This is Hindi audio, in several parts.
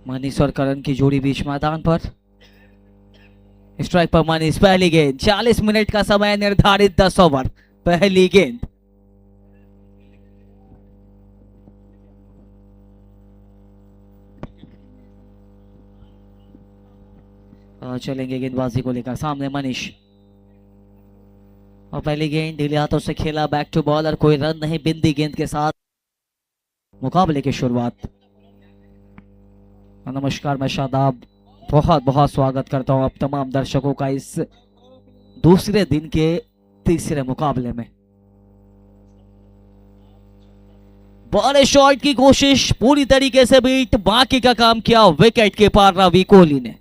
मनीष और करण की जोड़ी बीच मैदान पर। स्ट्राइक पर मनीष, पहली गेंद। 40 मिनट का समय निर्धारित, 10 ओवर, पहली गेंद। चलेंगे गेंदबाजी को लेकर, सामने मनीष और पहली गेंद ढीले हाथों से खेला, बैक टू बॉल और कोई रन नहीं। बिंदी गेंद के साथ मुकाबले की शुरुआत। नमस्कार, मैं शादाब बहुत बहुत स्वागत करता हूं आप तमाम दर्शकों का इस दूसरे दिन के तीसरे मुकाबले में। बड़े शॉट की कोशिश पूरी तरीके से बीट, बाकी का काम किया विकेट के पार रवि कोहली ने।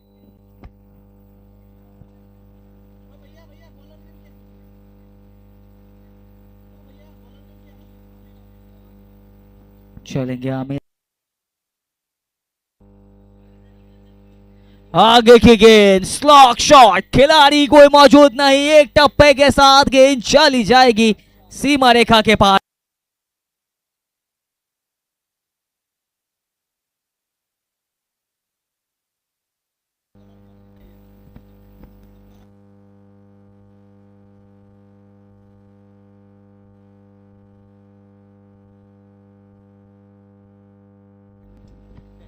चलेंगे आमिर, आगे की गेंद, स्लॉग शॉट, खिलाड़ी कोई मौजूद नहीं, एक टप्पे के साथ गेंद चली जाएगी सीमा रेखा के पार।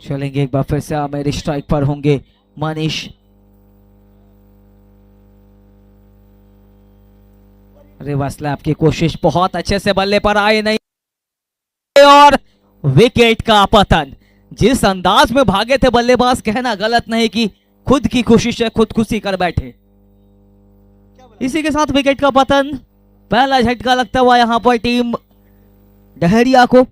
चलेंगे एक बार फिर से आमिर, स्ट्राइक पर होंगे मनीष। रिवर्स स्लैप की कोशिश बहुत अच्छे से बल्ले पर आए नहीं और विकेट का पतन। जिस अंदाज में भागे थे बल्लेबाज, कहना गलत नहीं कि खुद की कोशिश है, खुदकुशी कर बैठे। इसी के साथ विकेट का पतन। पहला झटका लगता हुआ यहां पर टीम डहरिया को।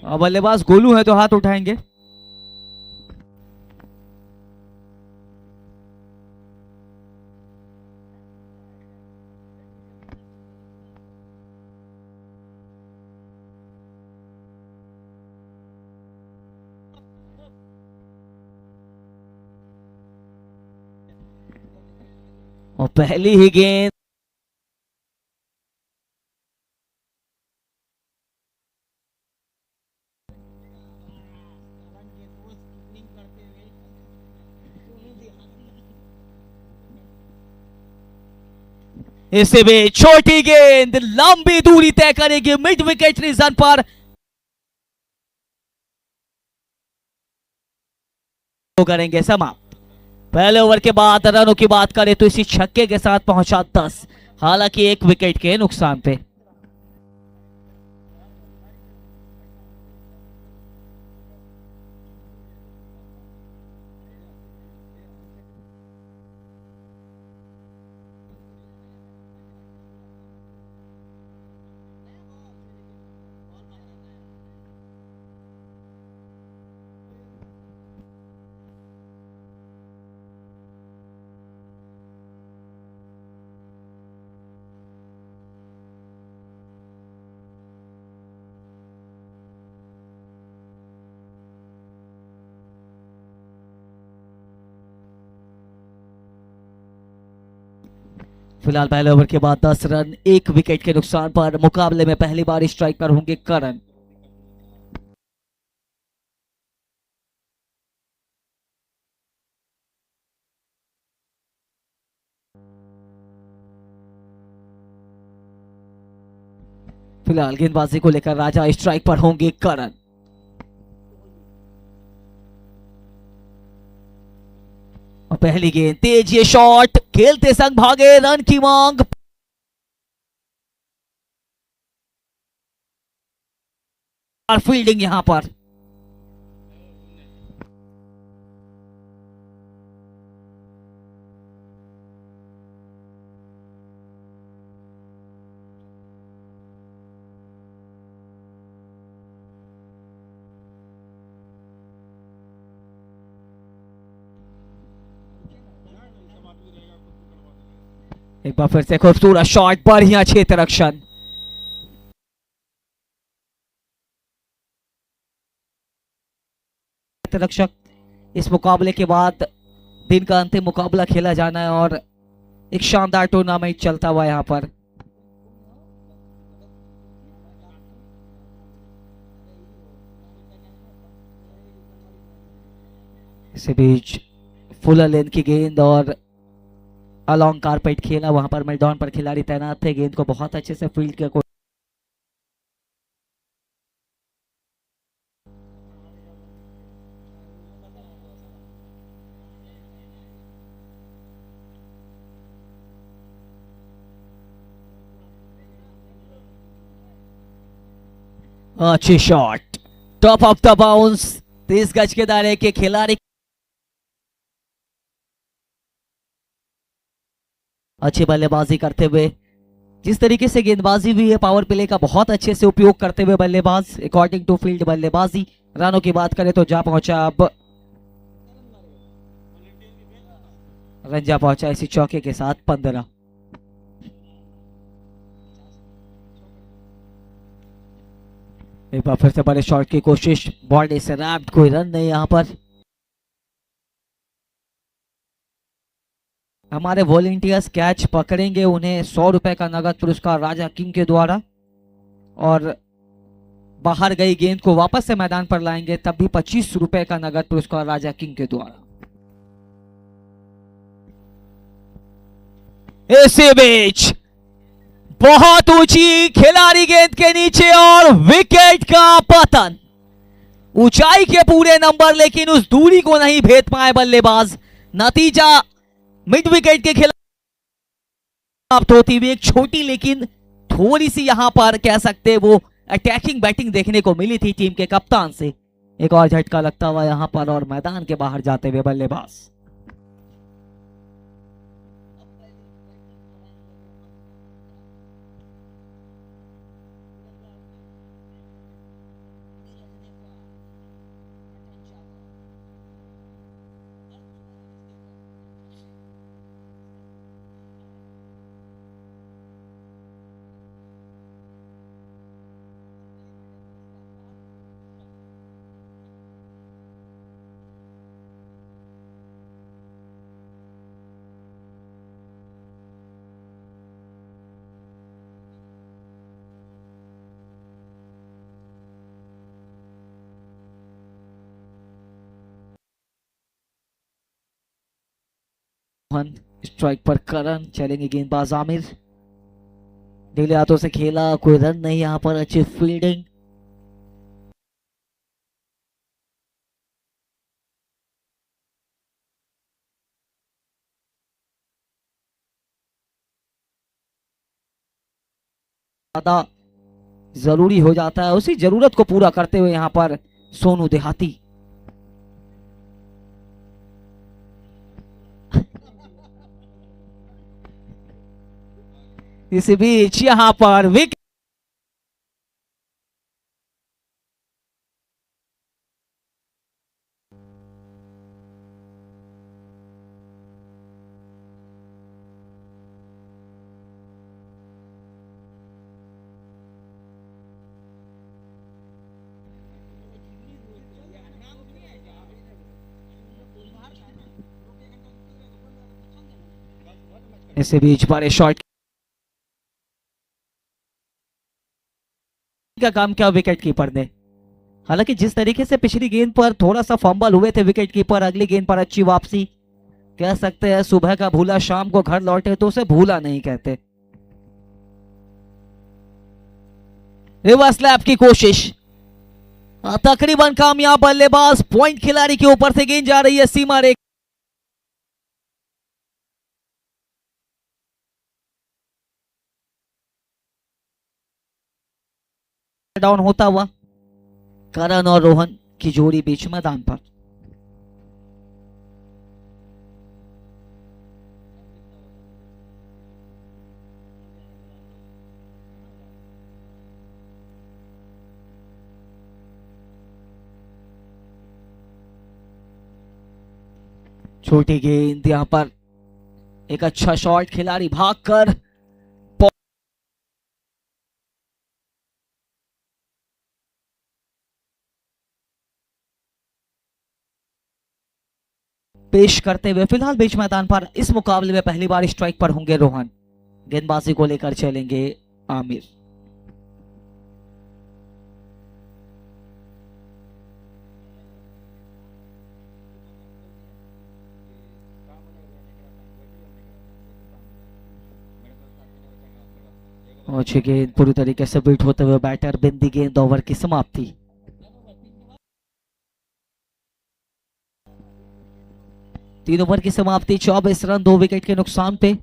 बल्लेबाज गोलू है तो हाथ उठाएंगे। और पहली ही गेंद इसे भी छोटी गेंद लंबी दूरी तय करेगी मिड विकेट रीजन पर। करेंगे समाप्त। पहले ओवर के बाद रनों की बात करें तो इसी छक्के के साथ पहुंचा 10, हालांकि एक विकेट के नुकसान पे। फिलहाल पहले ओवर के बाद 10 रन, एक विकेट के नुकसान पर। मुकाबले में पहली बार स्ट्राइक पर होंगे करण। फिलहाल गेंदबाजी को लेकर राजा, स्ट्राइक पर होंगे करण। और पहली गेंद तेज, ये शॉट, खेलते संग भागे, रन की मांग। और फील्डिंग यहां पर एक बार फिर से खूबसूरत शॉट, बढ़िया क्षेत्र रक्षण। रक्षक, इस मुकाबले के बाद दिन का अंतिम मुकाबला खेला जाना है और एक शानदार टूर्नामेंट चलता हुआ यहाँ पर। इसी बीच फुल लेंथ की गेंद और अलॉन्ग कारपेट खेला, वहां पर मैदान पर खिलाड़ी तैनात थे, गेंद को बहुत अच्छे से फील्ड किया। अच्छी shot, top of the bounce, 30 गज के दायरे के खिलाड़ी अच्छी बल्लेबाजी करते हुए, जिस तरीके से गेंदबाजी भी है पावर प्ले का बहुत अच्छे से उपयोग करते हुए बल्लेबाज, अकॉर्डिंग टू फील्ड बल्लेबाजी। रनों की बात करें तो जा पहुंचा, अब रन जा पहुंचा इसी चौके के साथ 15। एक बार फिर से बड़े शॉट की कोशिश, बॉडी से रैप्ड, कोई रन नहीं यहां पर। हमारे वॉलेंटियर्स कैच पकड़ेंगे, उन्हें 100 रुपए का नगद पुरस्कार राजा किंग के द्वारा, और बाहर गई गेंद को वापस से मैदान पर लाएंगे तब भी 25 रुपए का नगद पुरस्कार राजा किंग के द्वारा। इसी बीच बहुत ऊंची खिलाड़ी गेंद के नीचे और विकेट का पतन। ऊंचाई के पूरे नंबर लेकिन उस दूरी को नहीं भेद पाए बल्लेबाज। नतीजा मिड विकेट के खिलाफ प्राप्त होती हुई एक छोटी लेकिन थोड़ी सी यहां पर कह सकते वो अटैकिंग बैटिंग देखने को मिली थी टीम के कप्तान से। एक और झटका लगता हुआ यहां पर और मैदान के बाहर जाते हुए बल्लेबाज। स्ट्राइक पर करण, चलेंगे गेंदबाज आमिर, ढीले हाथों से खेला, कोई रन नहीं यहां पर। अच्छी फील्डिंग, ज्यादा जरूरी हो जाता है, उसी जरूरत को पूरा करते हुए यहां पर सोनू देहाती। इसी बीच यहां पर विकेट, इसी बीच बड़े शॉट का काम किया विकेट कीपर ने। हालांकि जिस तरीके से पिछली गेंद पर थोड़ा सा फंबल हुए थे विकेट कीपर, अगली गेंद पर अच्छी वापसी, कह सकते हैं सुबह का भूला शाम को घर लौटे तो उसे भूला नहीं कहते। रिवर्स लैप की कोशिश, तकरीबन कामयाब बल्लेबाज, पॉइंट खिलाड़ी के ऊपर से गेंद जा रही है सीमा रेखा, डाउन होता हुआ करण और रोहन की जोड़ी बीच मैदान पर। छोटी गेंद यहां पर एक अच्छा शॉट, खिलाड़ी भागकर पेश करते हुए फिलहाल बीच मैदान पर इस मुकाबले में पहली बार स्ट्राइक पर होंगे रोहन। गेंदबाजी को लेकर चलेंगे आमिर। और गेंद पूरी तरीके से बीट होते हुए बैटर बिंदी गेंद, ओवर की समाप्ति। तीन ओवर की समाप्ति, 24 रन 2 विकेट के नुकसान पे।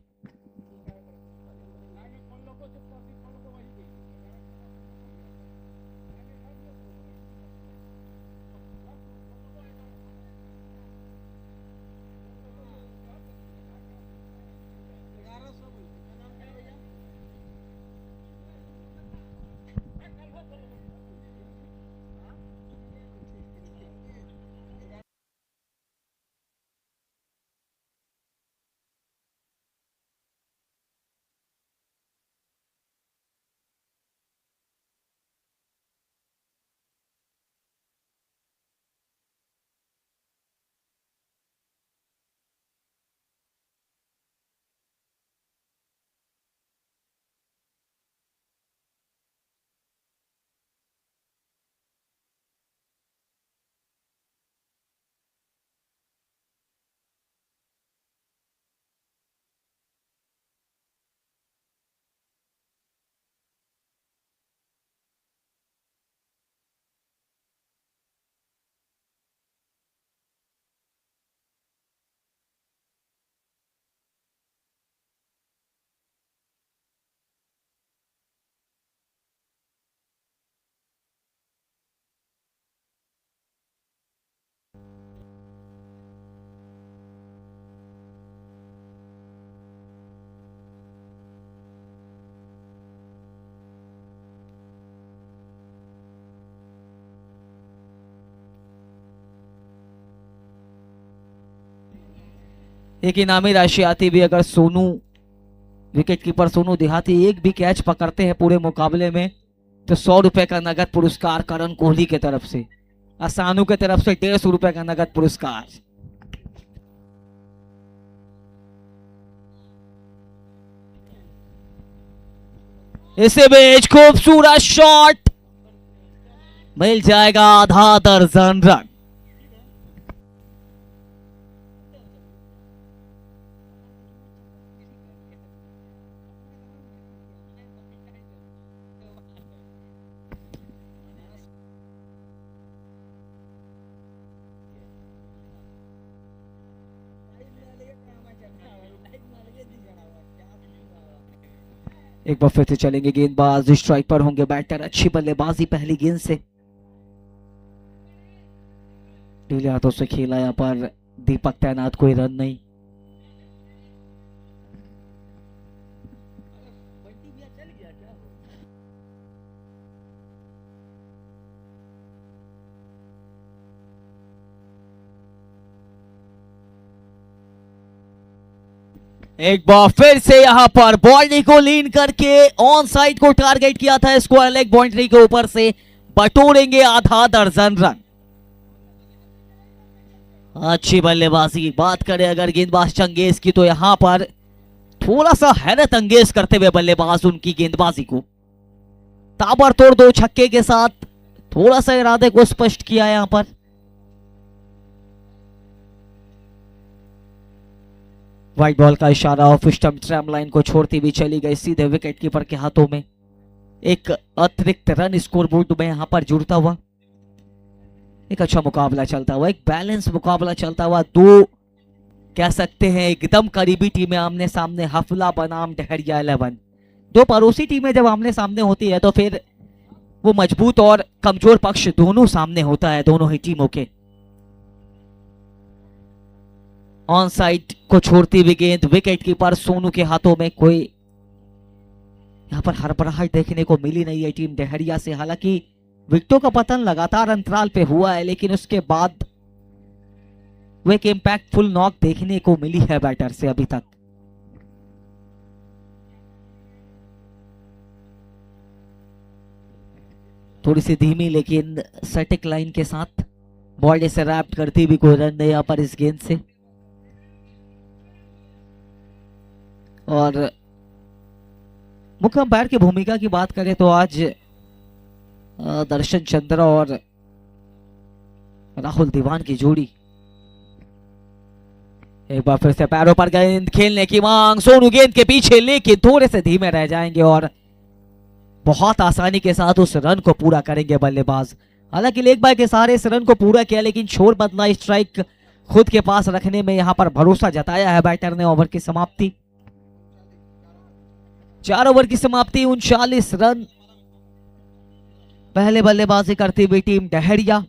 एक इनामी राशि आती भी अगर सोनू विकेट कीपर सोनू देहाती एक भी कैच पकड़ते हैं पूरे मुकाबले में तो 100 रुपए का नगद पुरस्कार करण कोहली की तरफ से, असानू की तरफ से 150 रुपए का नगद पुरस्कार। इसे बीच खूबसूरत शॉट, मिल जाएगा आधा दर्जन रन। एक बार फिर से चलेंगे गेंदबाज, स्ट्राइक पर होंगे बैटर। अच्छी बल्लेबाजी पहली गेंद से, ढीले हाथों से खेला यहाँ पर दीपक तैनात, कोई रन नहीं। एक बार फिर से यहां पर बॉडी को लीन करके ऑन साइड को टारगेट किया था, स्क्वायर लेग बाउंड्री के ऊपर से बटोरेंगे आधा दर्जन रन। अच्छी बल्लेबाजी की बात करें अगर गेंदबाज चंगेज की तो यहां पर थोड़ा सा हैरत अंगेज करते हुए बल्लेबाज उनकी गेंदबाजी को ताबड़तोड़ 2 छक्के के साथ थोड़ा सा इरादे को स्पष्ट किया यहां पर। व्हाइट बॉल का इशारा, ऑफ स्टंप ट्रैम लाइन को छोड़ती हुई चली गई सीधे विकेट कीपर के हाथों में। एक अतिरिक्त रन स्कोरबोर्ड में यहां पर जुड़ता हुआ। एक अच्छा मुकाबला चलता हुआ, एक बैलेंस मुकाबला चलता हुआ। 2 कह सकते हैं एकदम करीबी टीमें आमने सामने, हफला बनाम डहरिया 11। 2 पड़ोसी टीमें जब आमने सामने होती है तो फिर वो मजबूत और कमजोर पक्ष दोनों सामने होता है दोनों ही टीमों के। ऑन साइड को छोड़ती हुई गेंद विकेट कीपर सोनू के हाथों में। कोई यहां पर हड़बड़ाहट देखने को मिली नहीं है टीम डहरिया से। हालांकि विकेटों का पतन लगातार अंतराल पे हुआ है लेकिन उसके बाद वो एक इंपैक्टफुल नॉक देखने को मिली है बैटर से अभी तक। थोड़ी सी धीमी लेकिन सटिक लाइन के साथ बॉल से रैप्ट करती भी, कोई रन नहीं यहाँ पर इस गेंद से। और मुख्य अंपायर की भूमिका की बात करें तो आज दर्शन चंद्रा और राहुल दीवान की जोड़ी। एक बार फिर से पैरों पर गेंद खेलने की मांग, सोनू गेंद के पीछे लेके थोड़े से धीमे रह जाएंगे और बहुत आसानी के साथ उस रन को पूरा करेंगे बल्लेबाज। हालांकि लेग बाय के सहारे इस रन को पूरा किया, लेकिन छोर बदला, स्ट्राइक खुद के पास रखने में यहां पर भरोसा जताया है बैटर ने। ओवर की समाप्ति, 4 ओवर की समाप्ति, 39 रन। पहले बल्लेबाजी करती हुई टीम डहरिया।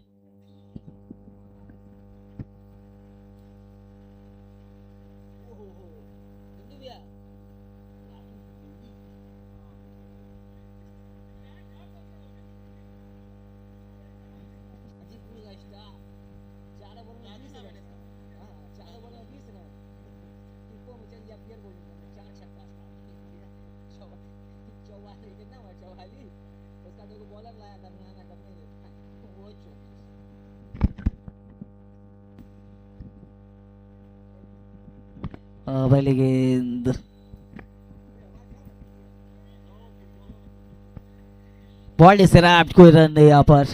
पहली गेंद बॉल से रैप्ट, कोई रन नहीं यहाँ पर।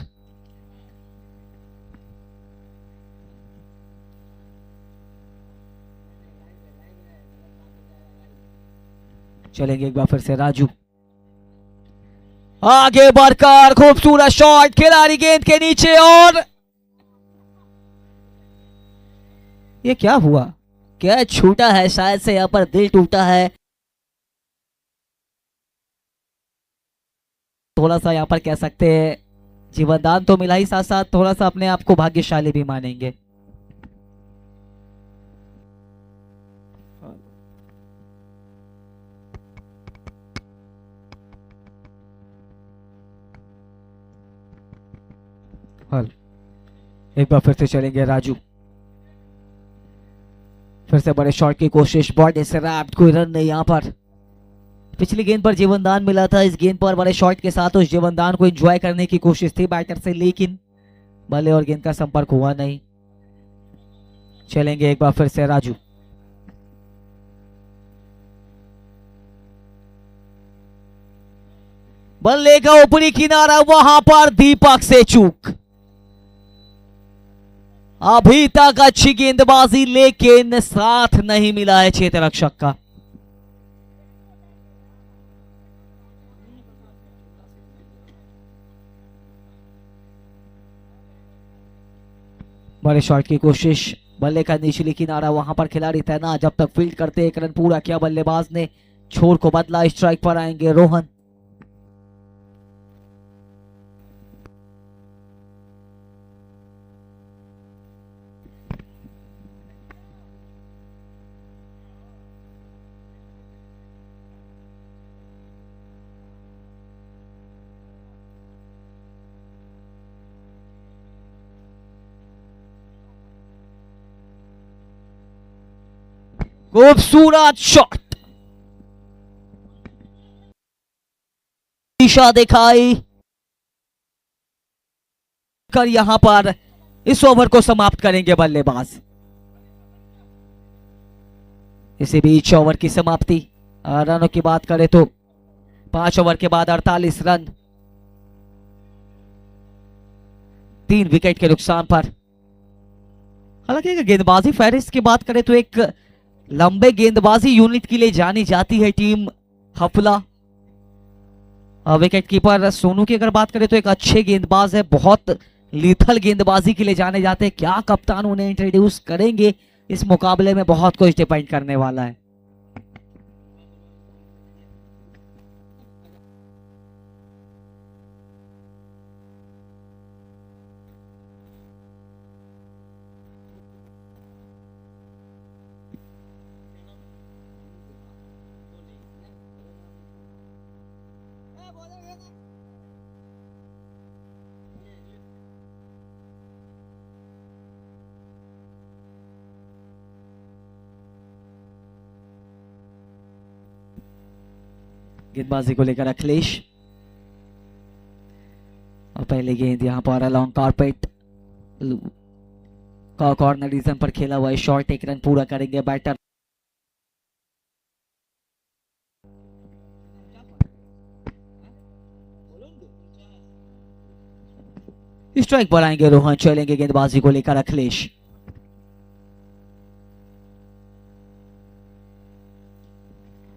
चलेंगे एक बार फिर से राजू, आगे बढ़कर खूबसूरत शॉट, खिलाड़ी गेंद के नीचे। और ये क्या हुआ, क्या छूटा है, शायद से यहाँ पर दिल टूटा है। थोड़ा सा यहाँ पर कह सकते हैं जीवनदान तो मिला ही, साथ साथ थोड़ा सा अपने आप को भाग्यशाली भी मानेंगे। हल एक बार फिर से चलेंगे राजू, फिर से बड़े शॉट की कोशिश, बॉल से रैप्ट, कोई रन नहीं यहाँ पर। पिछली गेंद पर जीवनदान मिला था, इस गेंद पर बड़े शॉट के साथ उस जीवनदान को एंजॉय करने की कोशिश थी बैटर से, लेकिन बल्ले और गेंद का संपर्क हुआ नहीं। चलेंगे एक बार फिर से राजू, बल्ले का ऊपरी किनारा, वहां पर दीपक से चूक। अभी तक अच्छी गेंदबाजी, लेकिन साथ नहीं मिला है क्षेत्ररक्षक का। बड़े शॉट की कोशिश, बल्ले का निचली किनारा, वहां पर खिलाड़ी तैनात, जब तक फील्ड करते, 1 रन पूरा किया बल्लेबाज ने, छोर को बदला, स्ट्राइक पर आएंगे रोहन। खूबसूरत शॉट, दिशा दिखाई कर यहां पर इस ओवर को समाप्त करेंगे बल्लेबाज। इसी बीच ओवर की समाप्ति, रनों की बात करें तो 5 ओवर के बाद 48 रन, 3 विकेट के नुकसान पर। हालांकि गेंदबाजी फहरिस्त की बात करें तो एक लंबे गेंदबाजी यूनिट के लिए जानी जाती है टीम हफला। विकेट कीपर सोनू की अगर बात करें तो एक अच्छे गेंदबाज है, बहुत लीथल गेंदबाजी के लिए जाने जाते हैं। क्या कप्तान उन्हें इंट्रोड्यूस करेंगे इस मुकाबले में, बहुत कुछ डिपेंड करने वाला है। गेंदबाजी को लेकर अखिलेश, पहले गेंद यहाँ पर लॉन्ग कारपेट का कॉर्नर रीजन पर खेला हुआ है शॉट, एक रन पूरा करेंगे बैटर। स्ट्राइक पर आएंगे रोहन, चलेंगे गेंदबाजी को लेकर अखिलेश।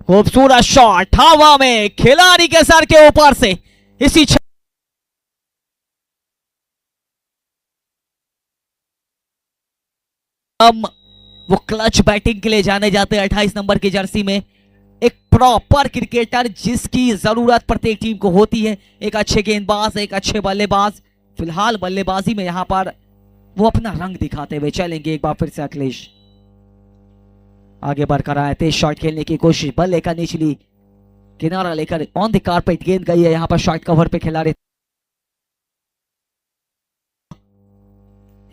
खूबसूरत शॉट हवा में खिलाड़ी के सर के ऊपर से, इसी वो क्लच बैटिंग के लिए जाने जाते हैं 28 नंबर की जर्सी में। एक प्रॉपर क्रिकेटर जिसकी जरूरत प्रत्येक टीम को होती है, एक अच्छे गेंदबाज, एक अच्छे बल्लेबाज। फिलहाल बल्लेबाजी में यहां पर वो अपना रंग दिखाते हुए चलेंगे एक बार फिर से अखिलेश। आगे बढ़कर आए तेज शॉट खेलने की कोशिश, बल्ले का निचली किनारा लेकर ऑन द कारपेट गेंद गई है यहां पर शॉर्ट कवर पे खिलाड़ी।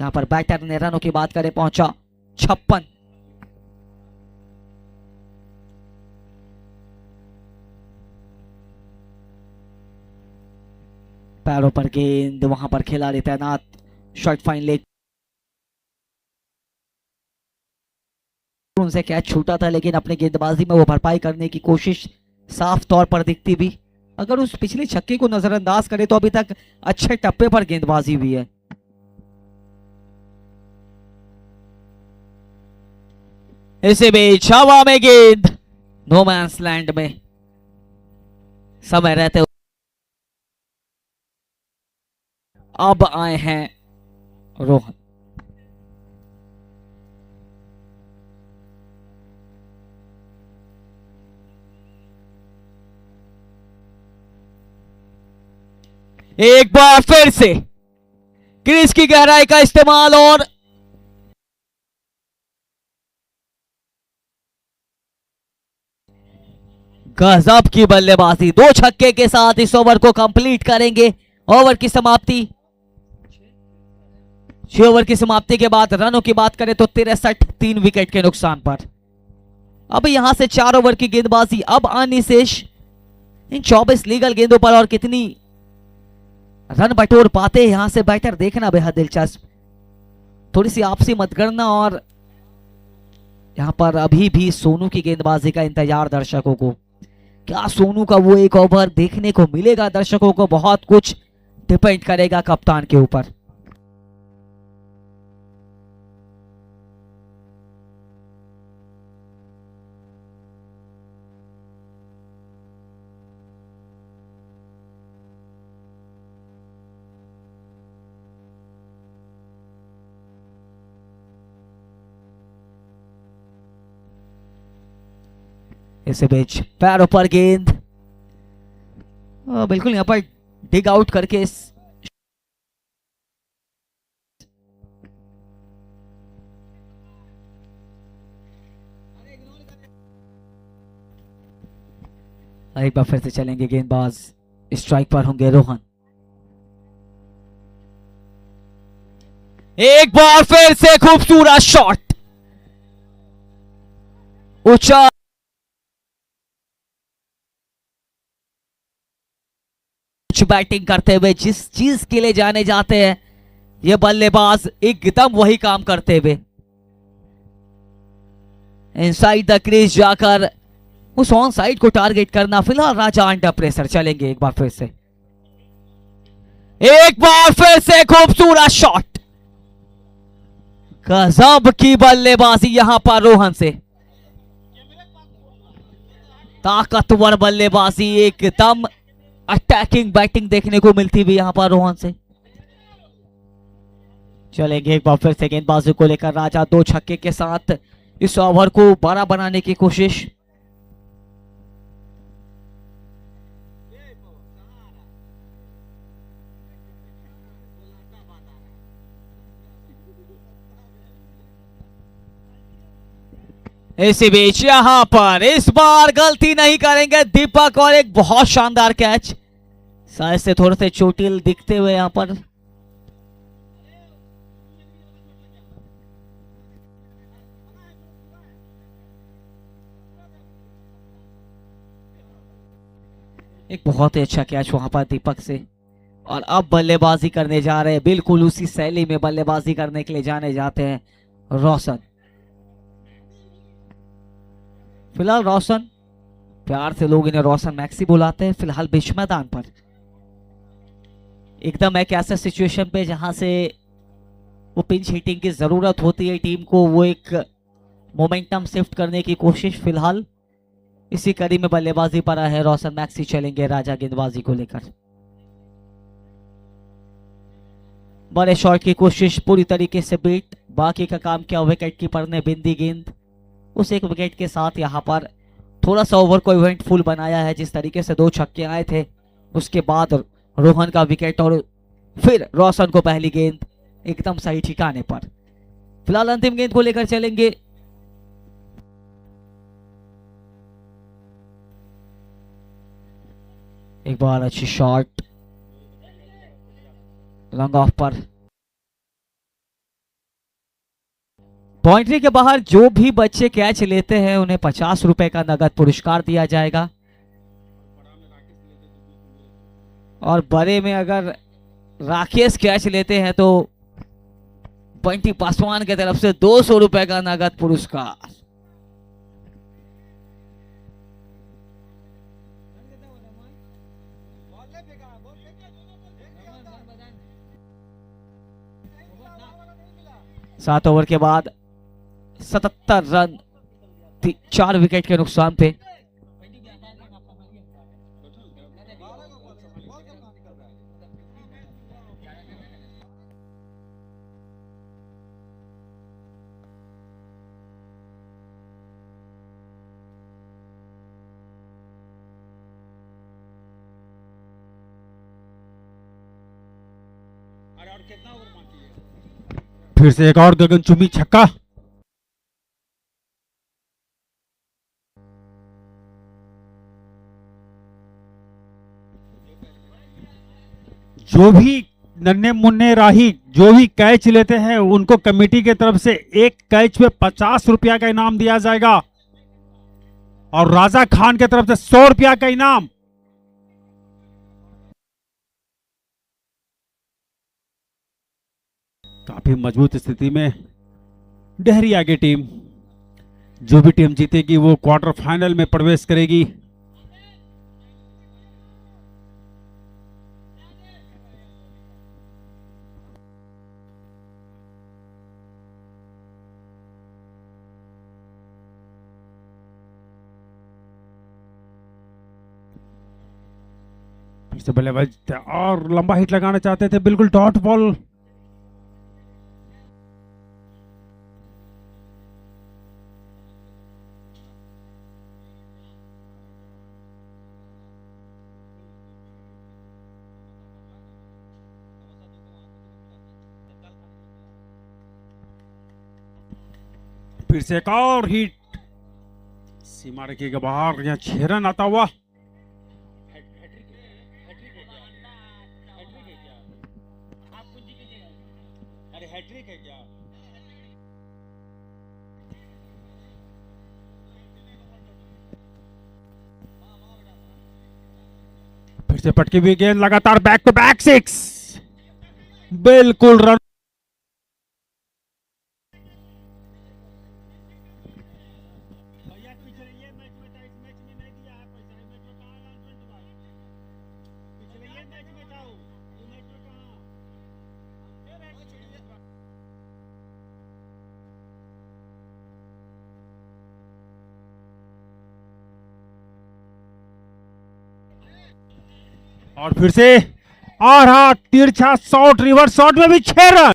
यहां पर बैटर ने रनों की बात करें पहुंचा 56। पैरों पर गेंद, वहां पर खिलाड़ी तैनात, शॉर्ट फाइन लेग उनसे कैच छूटा था, लेकिन अपने गेंदबाजी में वो भरपाई करने की कोशिश साफ तौर पर दिखती भी। अगर उस पिछले छक्के को नजरअंदाज करें तो अभी तक अच्छे टप्पे पर गेंदबाजी भी है। इसी बीच हवा में गेंद, नो मैंस लैंड में समय रहते अब आए हैं रोहन। एक बार फिर से क्रीज की गहराई का इस्तेमाल और गजब की बल्लेबाजी, 2 छक्के के साथ इस ओवर को कंप्लीट करेंगे। ओवर की समाप्ति, 6 ओवर की समाप्ति के बाद रनों की बात करें तो 63, 3 विकेट के नुकसान पर। अब यहां से 4 ओवर की गेंदबाजी अब आनी शेष इन 24 लीगल गेंदों पर, और कितनी रन बटोर पाते हैं यहां से बैटर देखना बेहद दिलचस्प। थोड़ी सी आपसी मतगणना और यहां पर अभी भी सोनू की गेंदबाजी का इंतजार दर्शकों को। क्या सोनू का वो एक ओवर देखने को मिलेगा दर्शकों को? बहुत कुछ डिपेंड करेगा कप्तान के ऊपर। इसे बीच पैरों पर गेंद, बिल्कुल यहां पर डिग आउट करके इस एक बार फिर से चलेंगे गेंदबाज, स्ट्राइक पर होंगे रोहन। एक बार फिर से खूबसूरत शॉट, ऊंचा बैटिंग करते हुए जिस चीज के लिए जाने जाते हैं ये बल्लेबाज एकदम वही काम करते हुए इनसाइड द क्रीज जाकर उस ऑन साइड को टारगेट करना। फिलहाल राजा अंडर प्रेशर, चलेंगे एक बार फिर से, एक बार फिर से खूबसूरत शॉट, गजब की बल्लेबाजी यहां पर रोहन से, ताकतवर बल्लेबाजी, एकदम अटैकिंग बैटिंग देखने को मिलती हुई यहां पर रोहन से। चलेंगे एक बार फिर से गेंदबाजी को लेकर राजा, 2 छक्के के साथ इस ओवर को बड़ा बनाने की कोशिश। इसी बीच यहां पर इस बार गलती नहीं करेंगे दीपक, और एक बहुत शानदार कैच, शायद से थोड़े से चोटिल दिखते हुए यहां पर। एक बहुत ही अच्छा कैच वहां पर दीपक से, और अब बल्लेबाजी करने जा रहे हैं, बिल्कुल उसी शैली में बल्लेबाजी करने के लिए जाने जाते हैं रोशन। फिलहाल रोशन, प्यार से लोग इन्हें रोशन मैक्सी बुलाते हैं, फिलहाल बीच मैदान पर एकदम एक ऐसा सिचुएशन पे जहां से वो पिंच हिटिंग की जरूरत होती है टीम को, वो एक मोमेंटम शिफ्ट करने की कोशिश। फिलहाल इसी कड़ी में बल्लेबाजी पर है रोशन मैक्सी, चलेंगे राजा गेंदबाजी को लेकर। बड़े शॉट की कोशिश पूरी तरीके से बीट, बाकी का काम किया विकेट कीपर ने, बिंदी गेंद उस एक विकेट के साथ यहां पर थोड़ा सा ओवर को इवेंटफुल बनाया है। जिस तरीके से 2 छक्के आए थे, उसके बाद रोहन का विकेट और फिर रोशन को पहली गेंद एकदम सही ठिकाने पर। फिलहाल अंतिम गेंद को लेकर चलेंगे। एक बार अच्छी शॉट लॉन्ग ऑफ पर, बाउंड्री के बाहर जो भी बच्चे कैच लेते हैं उन्हें 50 रुपए का नगद पुरस्कार दिया जाएगा। और बड़े में अगर राकेश कैच लेते हैं तो बंटी पासवान की तरफ से 200 रुपए का नगद पुरस्कार। सात ओवर के बाद 77 रन, 4 विकेट के नुकसान पे। फिर से एक और गगनचुंबी छक्का। जो भी नन्हे मुन्ने राही जो भी कैच लेते हैं उनको कमेटी की तरफ से एक कैच पे 50 रुपया का इनाम दिया जाएगा और राजा खान की तरफ से 100 रुपया का इनाम। काफी मजबूत स्थिति में डहरिया की टीम, जो भी टीम जीतेगी वो क्वार्टर फाइनल में प्रवेश करेगी। फिर से बल्लेबाज और लंबा हिट लगाना चाहते थे, बिल्कुल डॉट बॉल। फिर से एक और हिट, सीमा रेखा के बाहर, यहां 6 रन आता हुआ। फिर से पटकी हुई गेंद, लगातार बैक टू बैक 6, बिल्कुल रन। और फिर से आ रहा तिरछा शॉट, रिवर्स शॉट में भी 6 रन।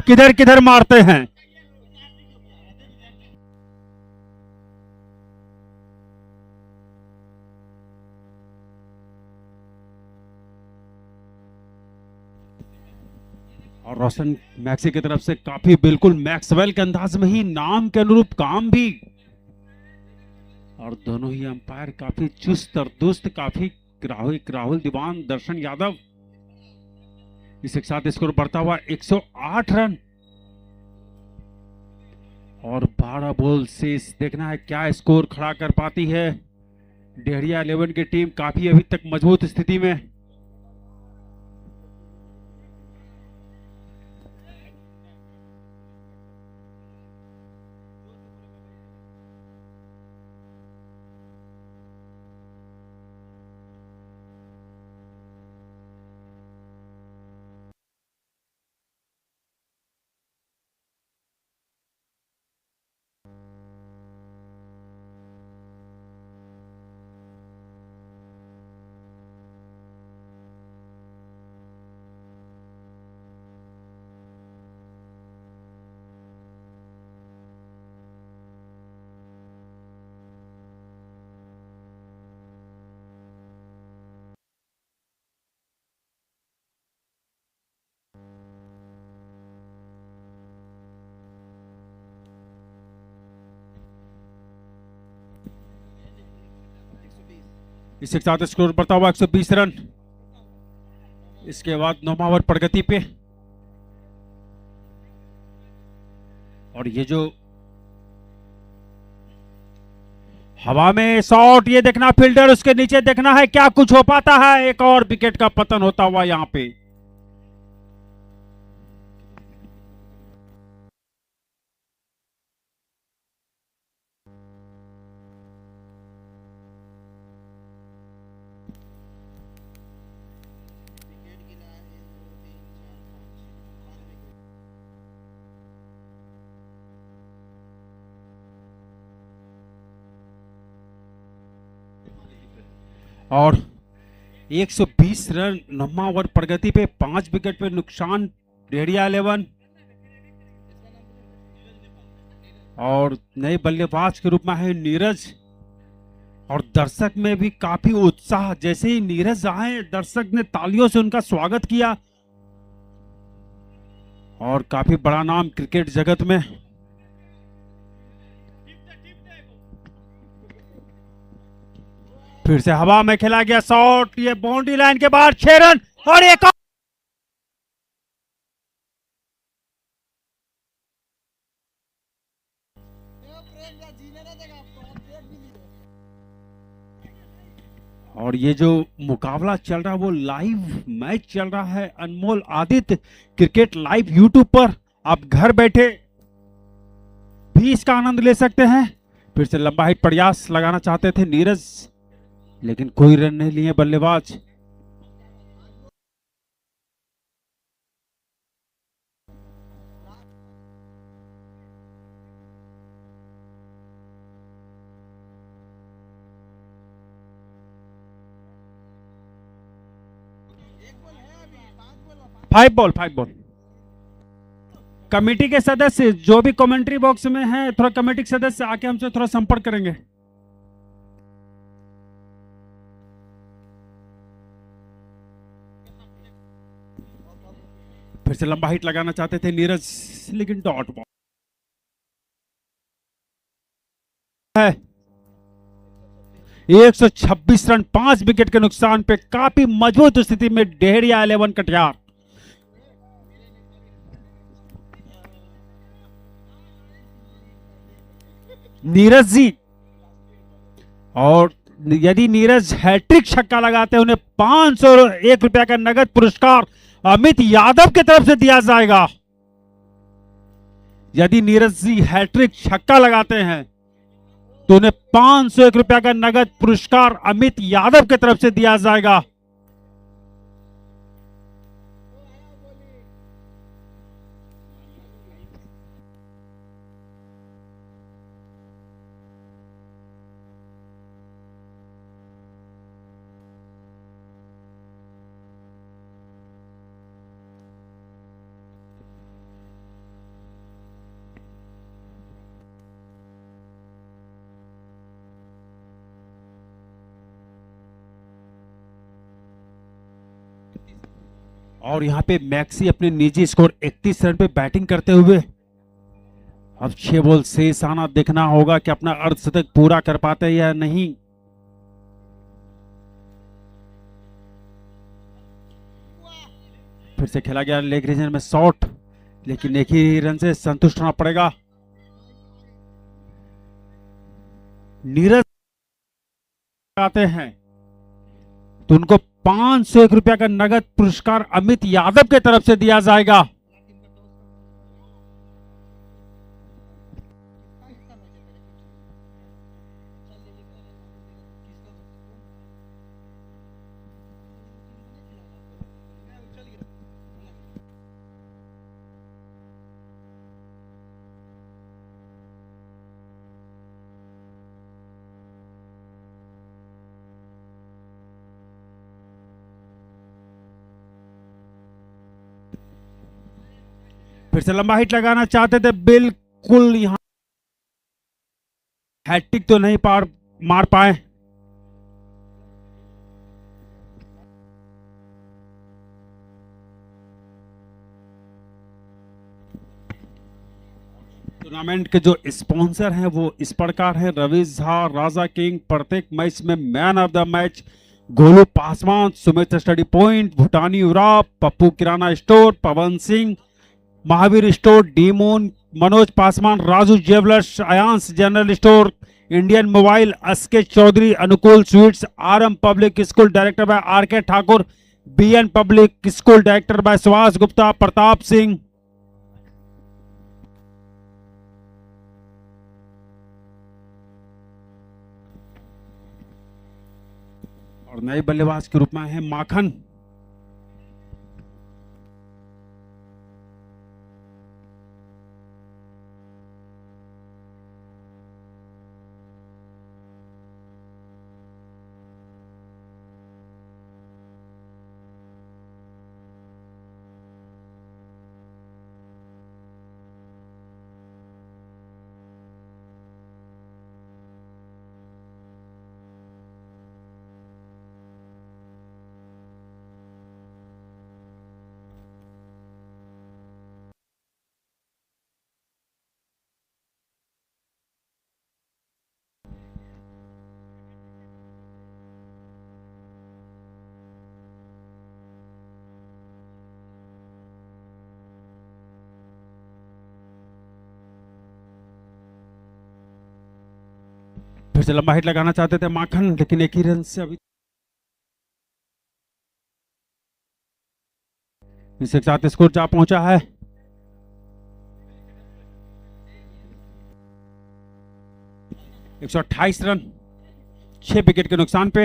किधर किधर मारते हैं। और रोशन मैक्सी की तरफ से काफी बिल्कुल मैक्सवेल के अंदाज में ही, नाम के अनुरूप काम भी। और दोनों ही अंपायर काफी चुस्त और दुस्त, काफी राहुल दीवान, दर्शन यादव। इसके साथ स्कोर बढ़ता हुआ 108 रन। और 12 बॉल से देखना है क्या स्कोर खड़ा कर पाती है डेहरिया 11 की टीम काफी अभी तक मजबूत स्थिति में। इसके साथ स्कोर बढ़ता हुआ 120 रन। इसके बाद 9वां ओवर प्रगति पे, और ये जो हवा में शॉट, ये देखना फील्डर उसके नीचे, देखना है क्या कुछ हो पाता है। एक और विकेट का पतन होता हुआ यहां पे। और 120 रन 9वां ओवर प्रगति पे, 5 विकेट पे नुकसान डेहरिया 11। और नए बल्लेबाज के रूप में है नीरज, और दर्शक में भी काफी उत्साह। जैसे ही नीरज आए, दर्शक ने तालियों से उनका स्वागत किया, और काफी बड़ा नाम क्रिकेट जगत में। फिर से हवा में खेला गया शॉट, ये बाउंड्री लाइन के बाहर, 6 रन और एक और ये जो मुकाबला चल रहा है वो लाइव मैच चल रहा है अनमोल आदित्य क्रिकेट लाइव यूट्यूब पर। आप घर बैठे भी इसका आनंद ले सकते हैं। फिर से लंबा हिट प्रयास लगाना चाहते थे नीरज, लेकिन कोई रन नहीं लिए बल्लेबाज। Five ball. कमेटी के सदस्य जो भी कमेंट्री बॉक्स में है, थोड़ा कमेटी के सदस्य आके हमसे थोड़ा संपर्क करेंगे। फिर से लंबा हिट लगाना चाहते थे नीरज, लेकिन डॉट बॉल है। 126 रन 5 विकेट के नुकसान पे काफी मजबूत स्थिति में डेहरिया 11 कटिहार। नीरज जी, और यदि नीरज हैट्रिक छक्का लगाते हैं, उन्हें 501 रुपया का नगद पुरस्कार अमित यादव की तरफ से दिया जाएगा। यदि नीरज जी हैट्रिक छक्का लगाते हैं तो उन्हें 501 रुपया का नगद पुरस्कार अमित यादव की तरफ से दिया जाएगा। और यहां पे मैक्सी अपने निजी स्कोर 31 रन पे बैटिंग करते हुए, अब 6 बॉल शेष आना, देखना होगा कि अपना अर्धशतक पूरा कर पाते हैं या नहीं। फिर से खेला गया लेग रीजन में शॉट, लेकिन एक ही रन से संतुष्ट होना पड़ेगा। नीरज आते हैं तो उनको 501 रुपया का नगद पुरस्कार अमित यादव के तरफ से दिया जाएगा। फिर से लंबा हिट लगाना चाहते थे, बिल्कुल यहां हैट्रिक तो नहीं पार मार पाए। टूर्नामेंट के जो स्पॉन्सर हैं वो इस प्रकार हैं: रवि झा, राजा किंग, प्रत्येक मैच में man of the match, Golu Paswan, Sumit study point, Bhutani Oraon, Pappu Kirana store, Pawan Singh, Mahavir store, D Moon, Manoj Paswan, Raju jewellers, Ayansh general store, Indian mobile, SK Chaudhary, Anukul sweets, RM public school director by RK Thakur, BN public school director by Subhash Gupta, Pratap Singh. और नए बल्लेबाज के रूप में है माखन। फिर से लंबा हिट लगाना चाहते थे माखन, लेकिन एक ही रन से अभी इसके साथ स्कोर जा पहुंचा है। एक 128 रन 6 विकेट के नुकसान पे।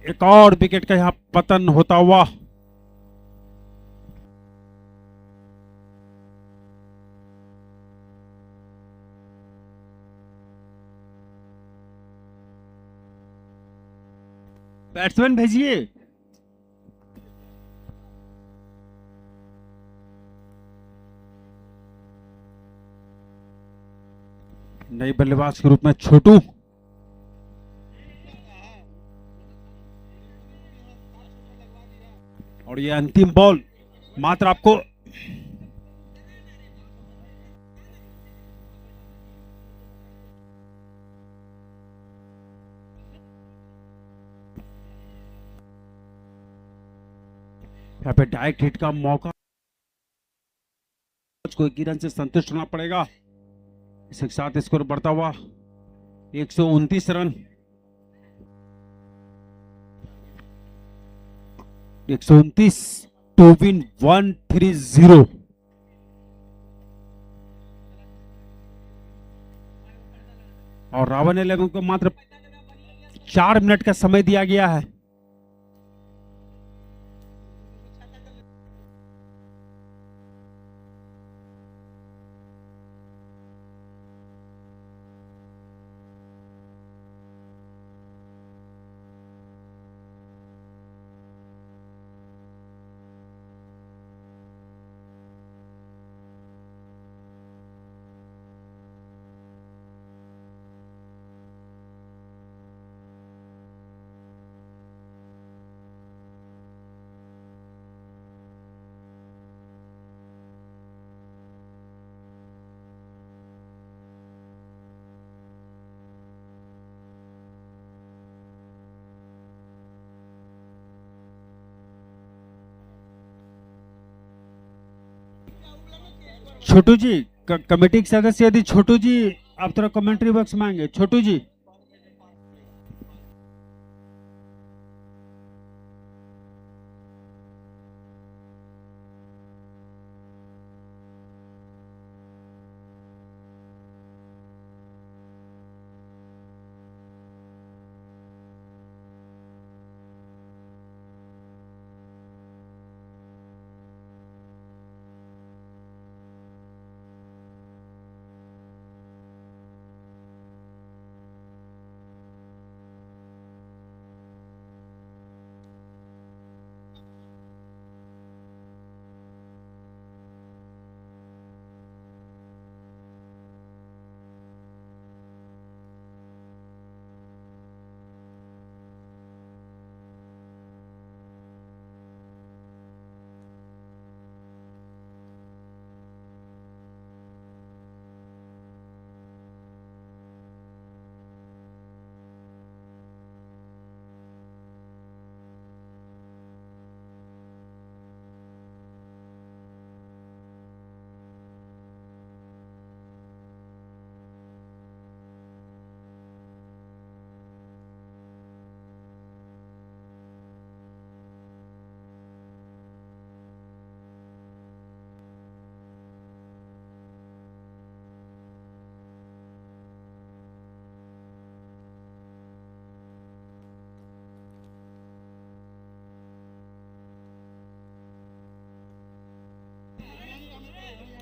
एक और विकेट का यहां पतन होता हुआ। बैट्समैन भेजिए। नए बल्लेबाज के रूप में छोटू। और ये अंतिम बॉल मात्र आपको यहाँ पे डायरेक्ट हिट का मौका, को एक ही रन से संतुष्ट होना पड़ेगा। इसके साथ स्कोर बढ़ता हुआ 129 रन 129 टू विन 130। और रावण 11 को मात्र 4 मिनट का समय दिया गया है। छोटू जी, कमेटी के सदस्य यदि छोटू जी आप थोड़ा कमेंट्री बॉक्स में आएंगे, छोटू जी।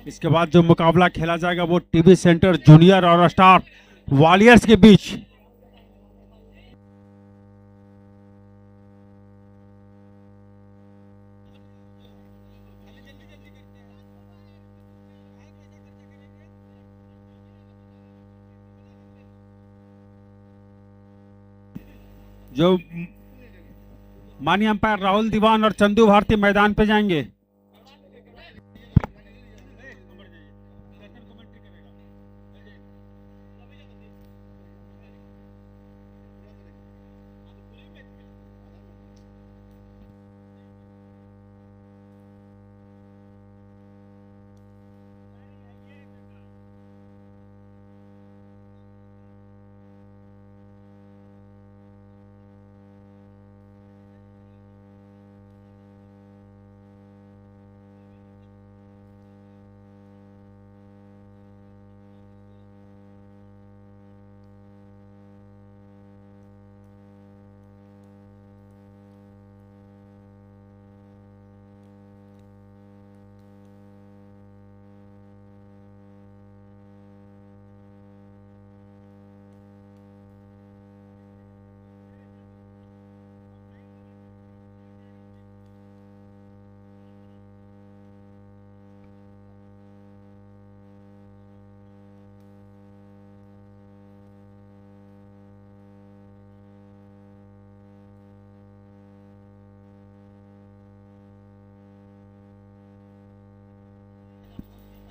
इसके बाद जो मुकाबला खेला जाएगा वो टीवी सेंटर जूनियर और स्टार वॉरियर्स के बीच। जो माननीय अंपायर राहुल दीवान और चंदू भारती मैदान पे जाएंगे।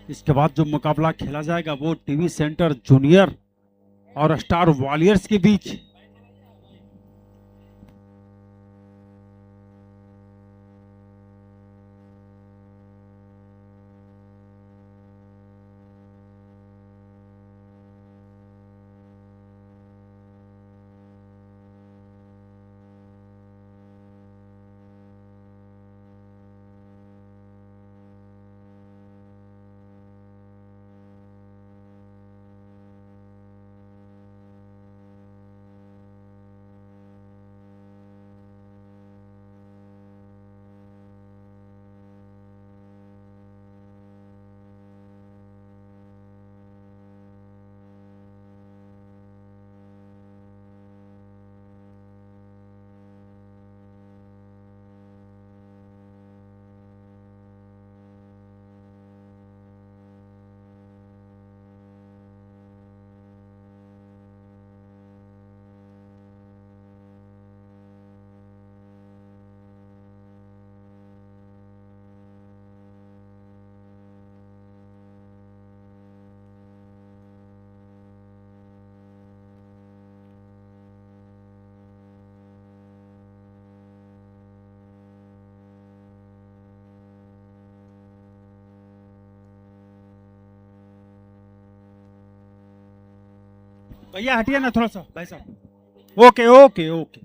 इसके बाद जो मुकाबला खेला जाएगा वो टीवी सेंटर जूनियर और स्टार वॉरियर्स के बीच। भैया हटिए ना थोड़ा सा भाई साहब। Okay okay okay.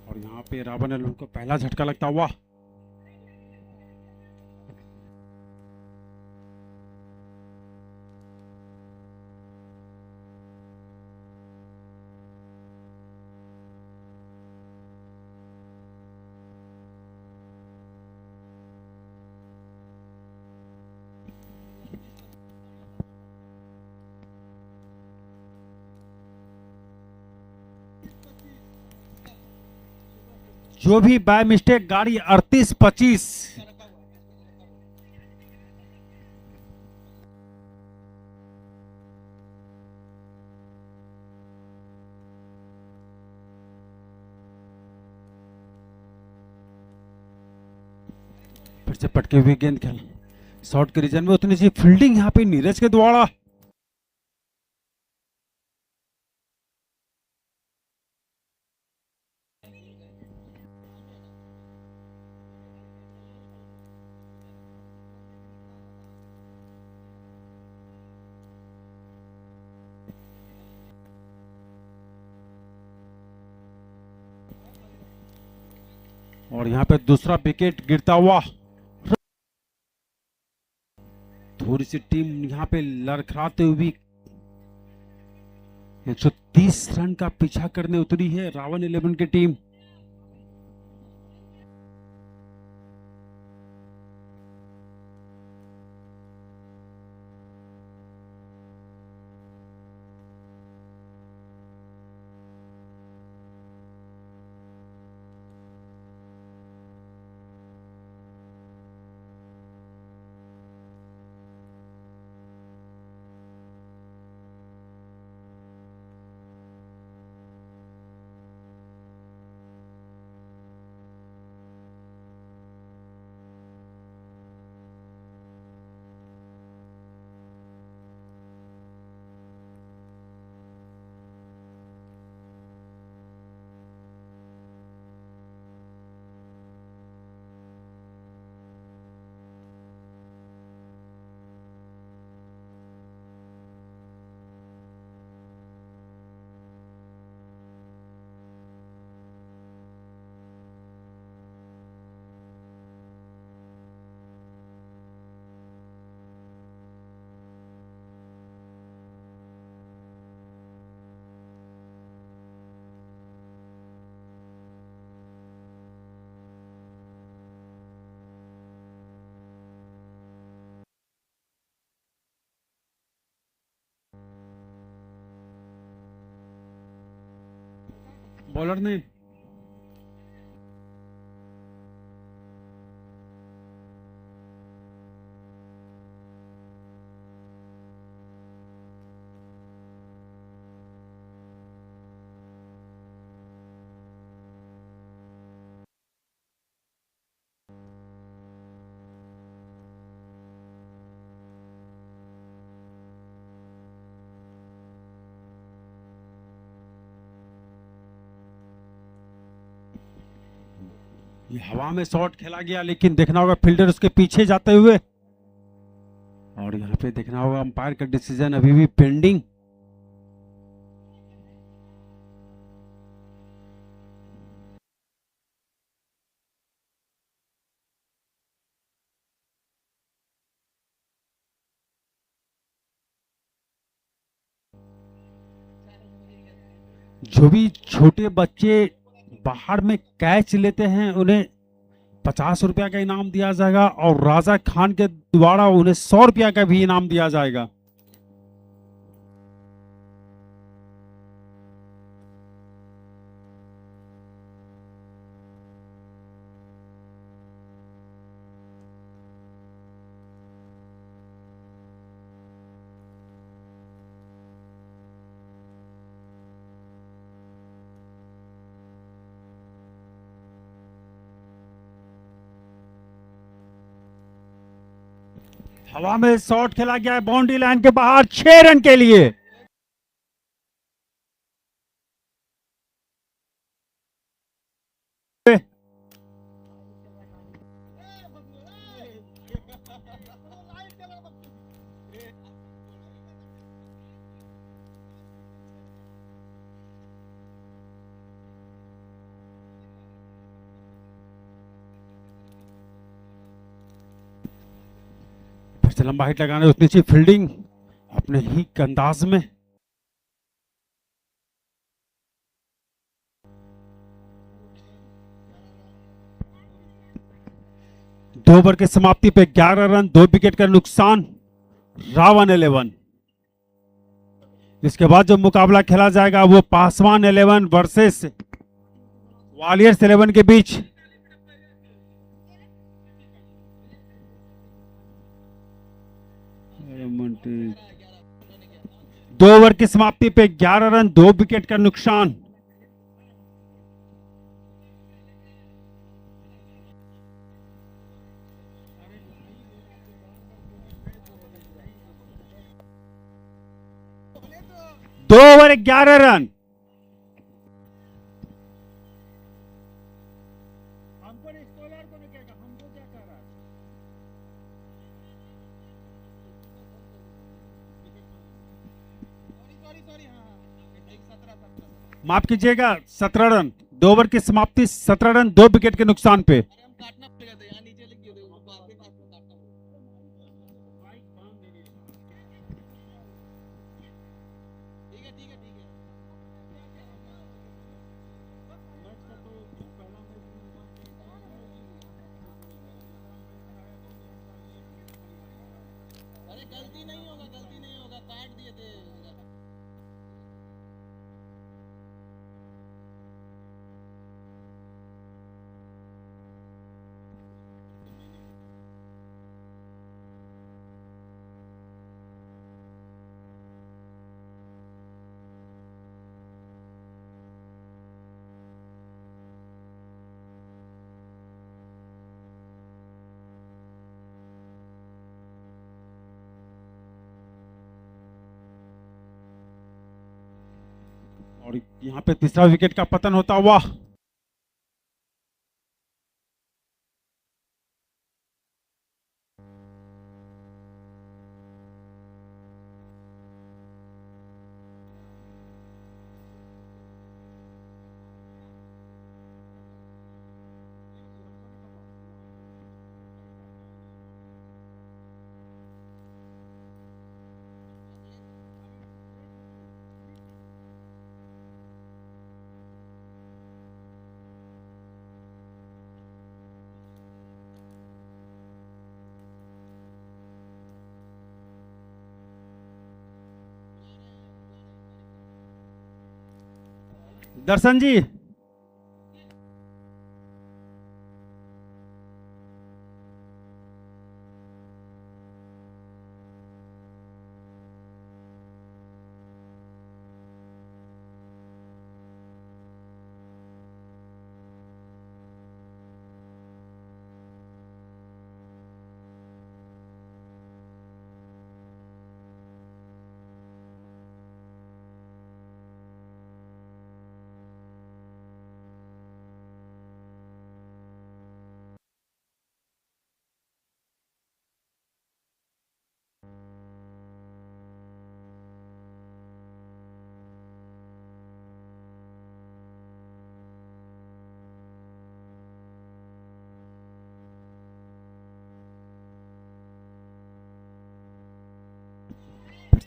और यहाँ पे रावण एलेवन को पहला झटका लगता हुआ। जो भी बाय मिस्टेक गाड़ी 38-25। फिर से पटके हुए गेंद खेल शॉर्ट के रीजन में उतनी सी फील्डिंग यहाँ पे नीरज के द्वारा। और यहाँ पे दूसरा विकेट गिरता हुआ। थोड़ी सी टीम यहाँ पे लड़खड़ाते हुए 130 रन का पीछा करने उतरी है रावण इलेवन की टीम। बॉलर ने ये हवा में शॉट खेला गया, लेकिन देखना होगा फील्डर उसके पीछे जाते हुए, और यहाँ पे देखना होगा अंपायर का डिसीजन अभी भी पेंडिंग। जो भी छोटे बच्चे बाहर में कैच लेते हैं उन्हें 50 रुपया का इनाम दिया जाएगा, और राजा खान के द्वारा उन्हें 100 रुपया का भी इनाम दिया जाएगा। हवा में शॉट खेला गया है बाउंड्री लाइन के बाहर 6 रन के लिए। फिर से लंबा हिट लगाने, उतनी सी फील्डिंग अपने ही अंदाज में। दो ओवर की समाप्ति पे 11 रन, 2 विकेट का नुकसान, रावण 11। इसके बाद जो मुकाबला खेला जाएगा वो पासवान 11 वर्सेस वालियर्स 11 के बीच। दो ओवर की समाप्ति पे 11 रन, 2 विकेट का नुकसान। दो ओवर 11 रन। हमको स्कोलर को नहीं कहेगा, हमको क्या कर रहा है। माफ कीजिएगा, 17 रन, 2 ओवर की समाप्ति, 17 रन, 2 विकेट के नुकसान पे। गलती नहीं होगा, काट दिए थे। और यहां पे तीसरा विकेट का पतन होता हुआ। दर्शन जी,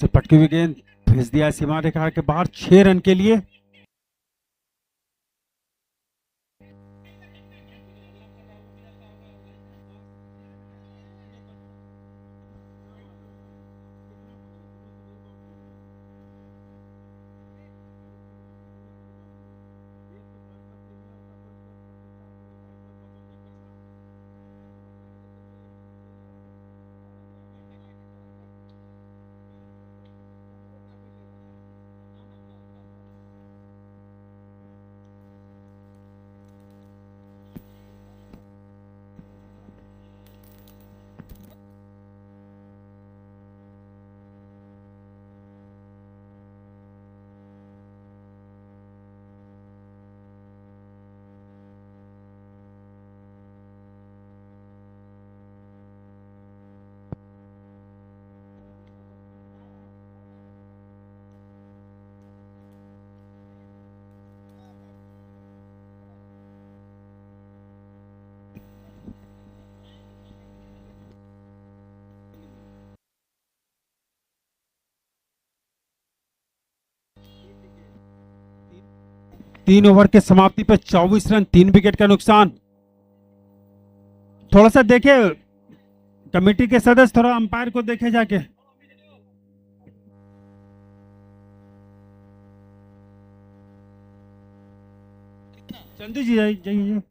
से पटकी हुई गेंद भेज दिया सीमा रेखा के बाहर 6 रन के लिए। तीन ओवर के समाप्ति पर 24 रन 3 विकेट का नुकसान। थोड़ा सा देखे कमेटी के सदस्य, थोड़ा अंपायर को देखे जाके। चंदू जी जाइए।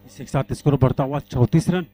इसी के साथ स्कोर बढ़ता हुआ 34 रन।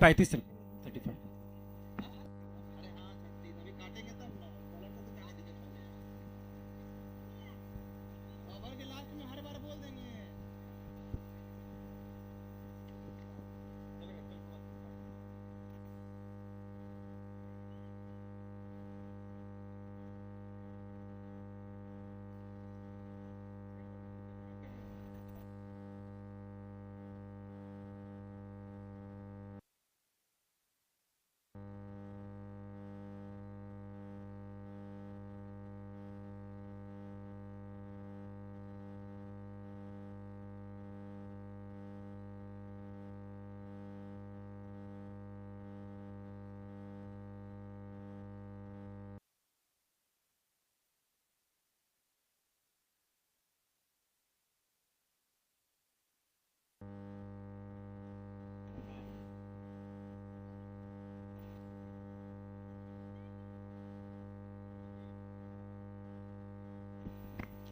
पैंतीस रन 35।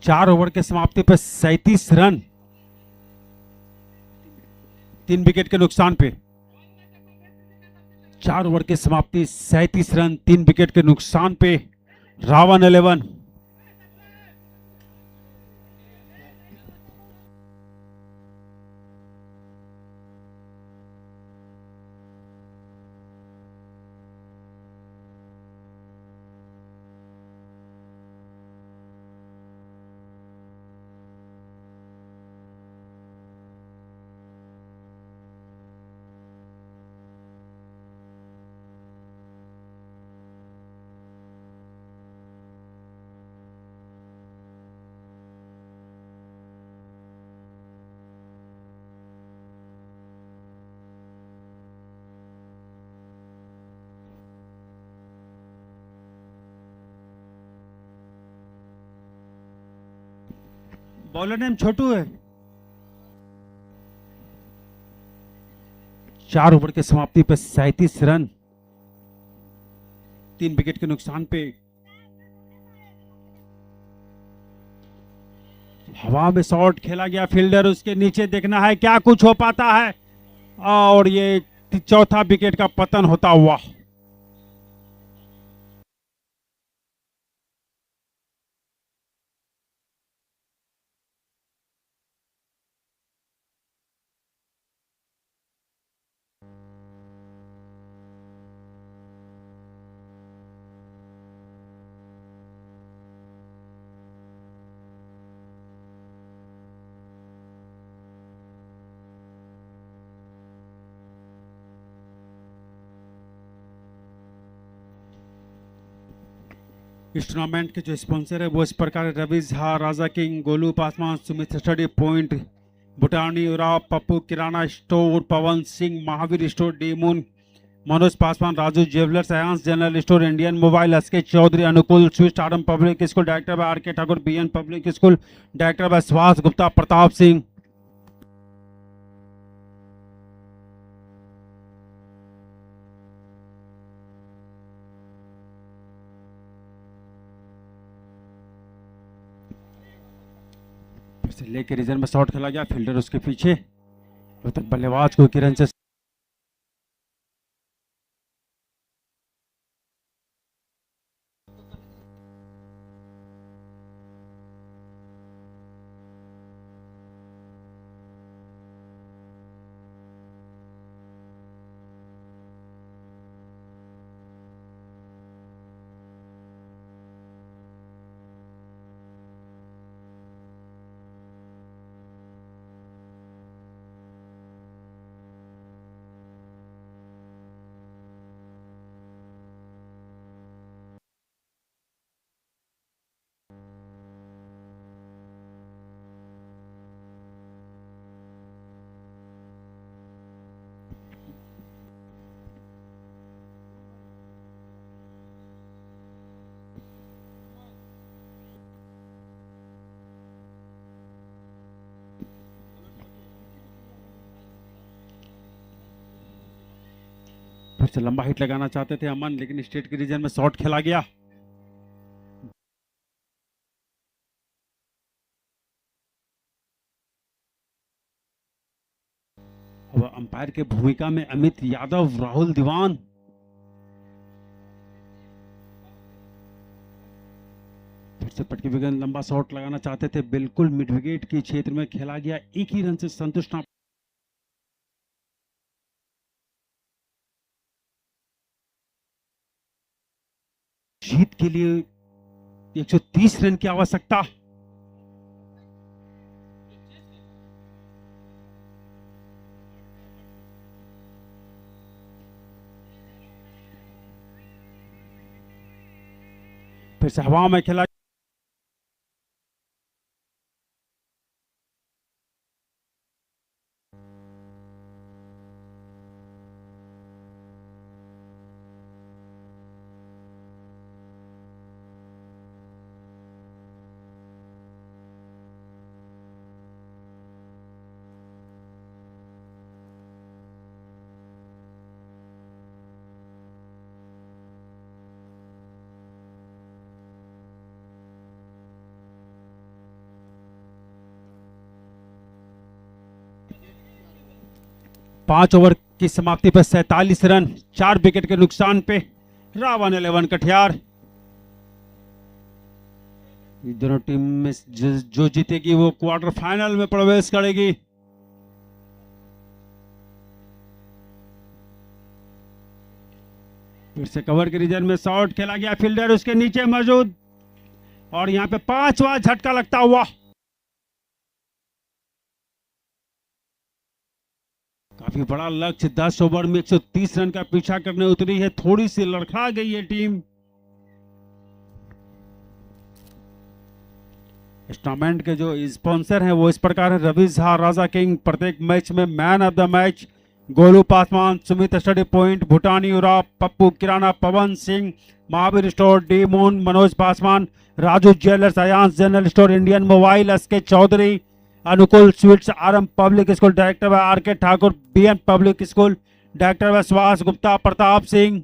4 ओवर के समाप्ति पर 37 रन, 3 विकेट के नुकसान पे। 4 ओवर की समाप्ति, 37 रन, 3 विकेट के नुकसान पे। रावण 11। बॉलर नेम छोटू है। 4 ओवर के समाप्ति पर 37 रन, 3 विकेट के नुकसान पे। हवा में शॉट खेला गया, फील्डर उसके नीचे, देखना है क्या कुछ हो पाता है। और ये चौथा विकेट का पतन होता हुआ। इस टूर्नामेंट के जो स्पॉन्सर है वो इस प्रकार है: Ravi Jha, Raja king, Golu Paswan, Sumit study point, Bhutani Oraon, Pappu Kirana store, Pawan Singh, Mahavir store, D Moon, Manoj Paswan, Raju jewellers, Ayansh general store, Indian mobile, SK Chaudhary, Anukul switch, RM public school, director by R K Thakur, BN public school, director by Subhash Gupta, Pratap Singh. लेके रिजर्व में शॉट खेला गया, फील्डर उसके पीछे, तक बल्लेबाज को किरण से फिर से लंबा हिट लगाना चाहते थे अमन, लेकिन स्टेट के रीजन में शॉट खेला गया। अब अंपायर के भूमिका में अमित यादव, राहुल दीवान। फिर से पटकी विगन लंबा शॉट लगाना चाहते थे, बिल्कुल मिड विकेट के क्षेत्र में खेला गया, एक ही रन से संतुष्ट ना। जीत के लिए 130 रन की आवश्यकता। फिर से हवा में खेला। 5 ओवर की समाप्ति पर 47 रन 4 विकेट के नुकसान पे रावण 11 कटिहार। दोनों टीम में जो जीतेगी वो क्वार्टर फाइनल में प्रवेश करेगी। फिर से कवर के रीजन में शॉट खेला गया, फील्डर उसके नीचे मौजूद और यहां पे 5वां झटका लगता हुआ। काफी बड़ा लक्ष्य, 10 ओवर में 130 रन का पीछा करने उतरी है। थोड़ी सी लड़खड़ा गई है टीम। इस टूर्नामेंट के जो स्पॉन्सर हैं वो इस प्रकार है: रवि झा, राजा किंग, प्रत्येक मैच में man of the match, Golu Paswan, Sumit study point, Bhutani Oraon, Pappu Kirana, Pawan Singh, Mahavir store, D moon, Manoj Paswan, Raju jewellers, Ayansh general store, Indian mobile, SK Chaudhary, Anukul sweets, RM public school, director व R K Thakur, BN public school, director व सुभाष गुप्ता, प्रताप सिंह।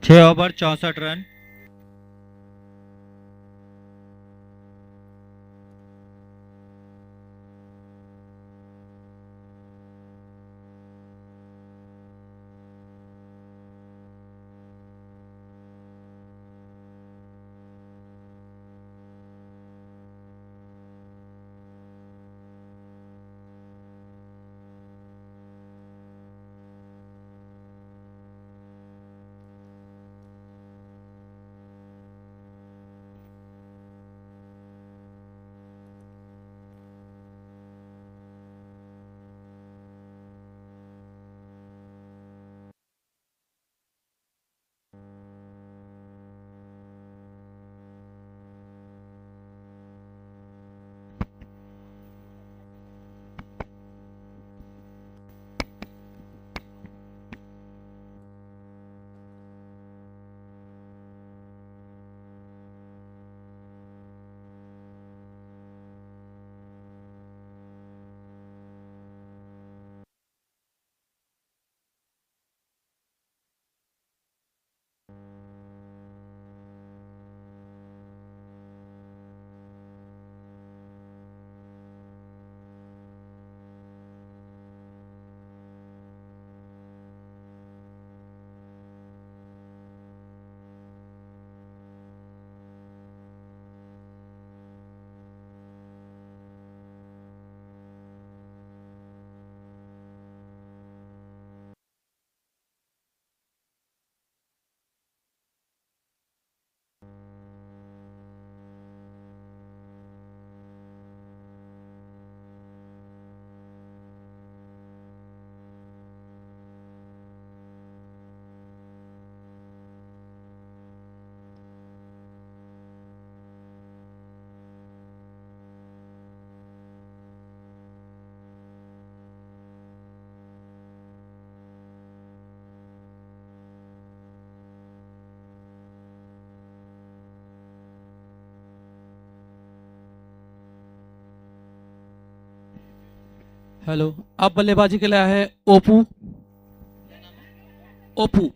छह ओवर 64 रन। हेलो, अब बल्लेबाजी के लिए आया है ओपू। ओपू।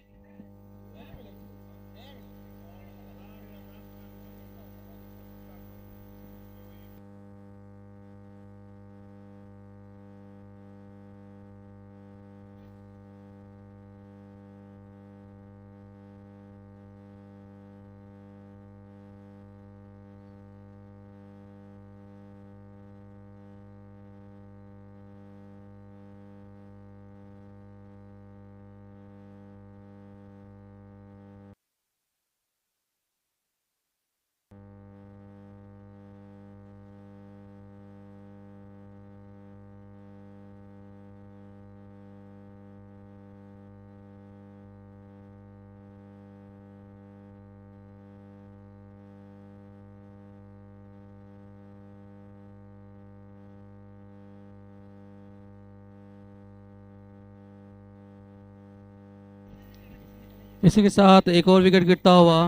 इसी के साथ एक और विकेट गिरता हुआ।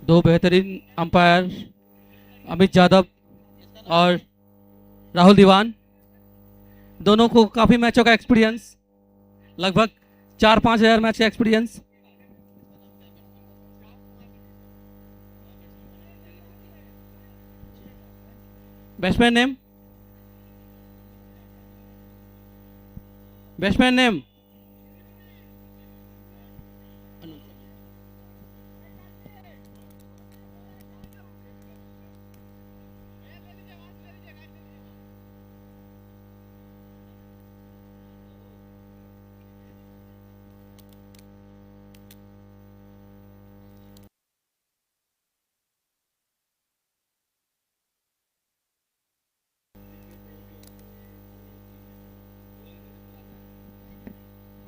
दो बेहतरीन अंपायर अमित यादव और राहुल दीवान, दोनों को काफी मैचों का एक्सपीरियंस, लगभग 4-5 हजार मैच का experience. Batsman name, batsman name.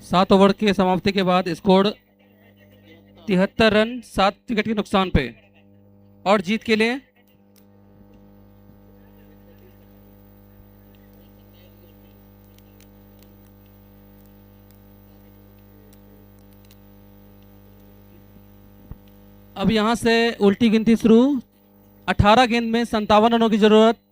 सात ओवर की समाप्ति के बाद स्कोर 73 रन 7 विकेट के नुकसान पे। और जीत के लिए अब यहां से उल्टी गिनती शुरू। 18 गेंद में 57 रनों की जरूरत।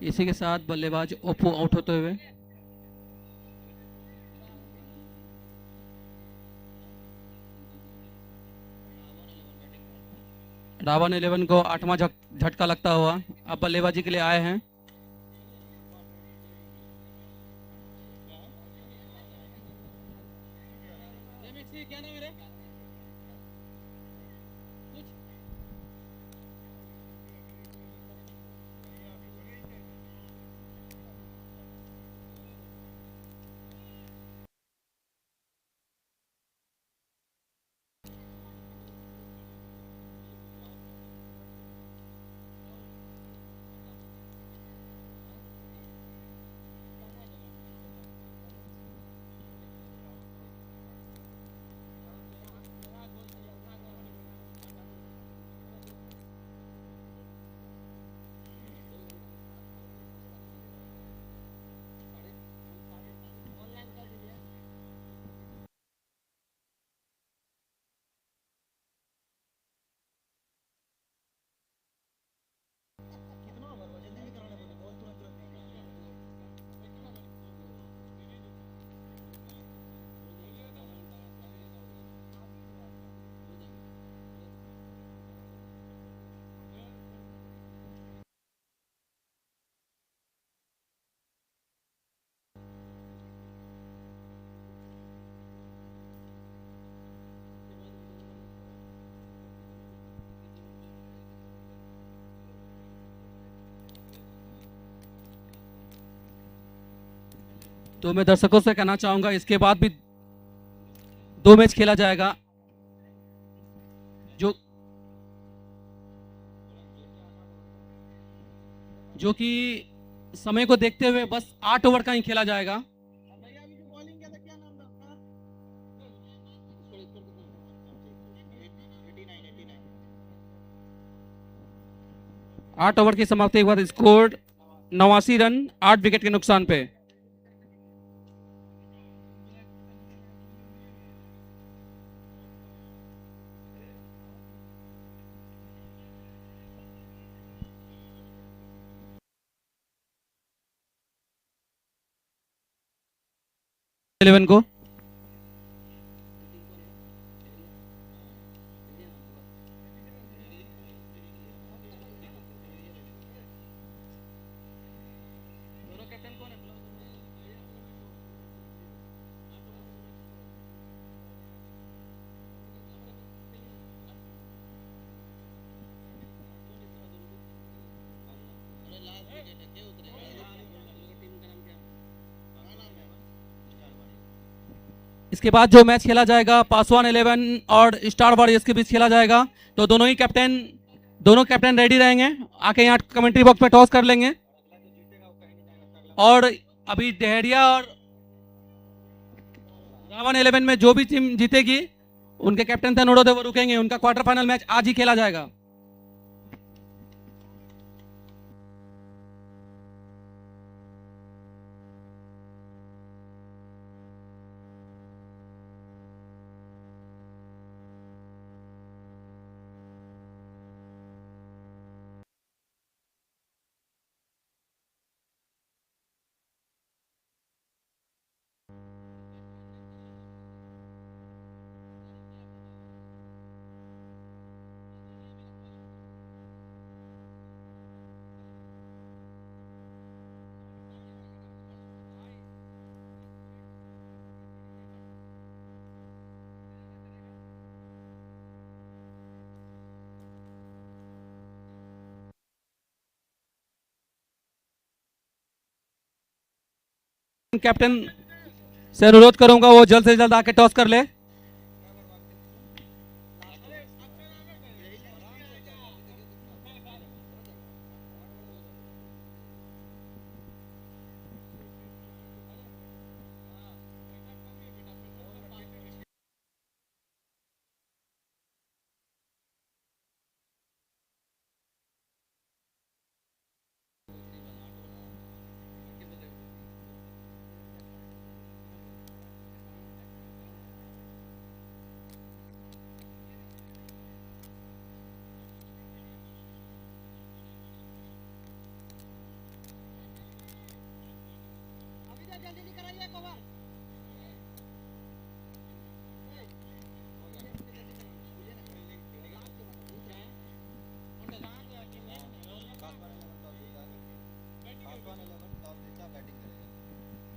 इसी के साथ बल्लेबाज ओप्पो आउट होते हुए। रावण 11 को 8वां झटका लगता हुआ अब बल्लेबाजी के लिए आए हैं। तो मैं दर्शकों से कहना चाहूंगा इसके बाद भी 2 मैच खेला जाएगा, जो जो कि समय को देखते हुए बस 8 ओवर का ही खेला जाएगा। आठ ओवर की समाप्ति के बाद स्कोर 89 रन 8 विकेट के नुकसान पे। इलेवन को इसके बाद जो मैच खेला जाएगा पासवान 11 और स्टार वॉरियर्स के बीच खेला जाएगा। तो दोनों कैप्टन रेडी रहेंगे, आके यहाँ कमेंट्री बॉक्स में टॉस कर लेंगे। और अभी डहेरिया और रावण 11 में जो भी टीम जीतेगी उनके कैप्टन थे नोडो, वो रुकेंगे। उनका क्वार्टर फाइनल मैच आज ही खेला जाएगा। कैप्टन से अनुरोध करूंगा वो जल्द से जल्द आके टॉस कर ले।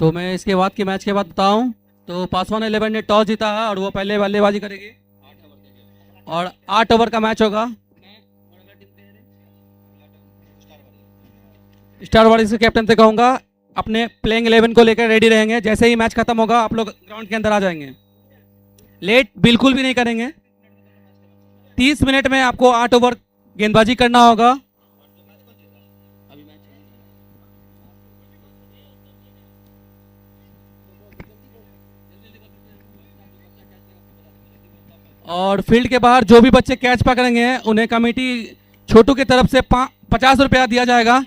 तो मैं इसके बाद के मैच के बाद बताऊं तो पासवान 11 ने टॉस जीता है और वो पहले बल्लेबाजी करेगी और 8 ओवर का मैच होगा। स्टार वॉरियर्स के कैप्टन से कहूंगा अपने प्लेइंग 11 को लेकर रेडी रहेंगे। जैसे ही मैच खत्म होगा आप लोग ग्राउंड के अंदर आ जाएंगे। लेट बिल्कुल भी नहीं करेंगे। 30 मिनट में आपको 8 ओवर गेंदबाजी करना होगा। और फील्ड के बाहर जो भी बच्चे कैच पकड़ेंगे उन्हें कमेटी छोटू की तरफ से 50 रुपया दिया जाएगा।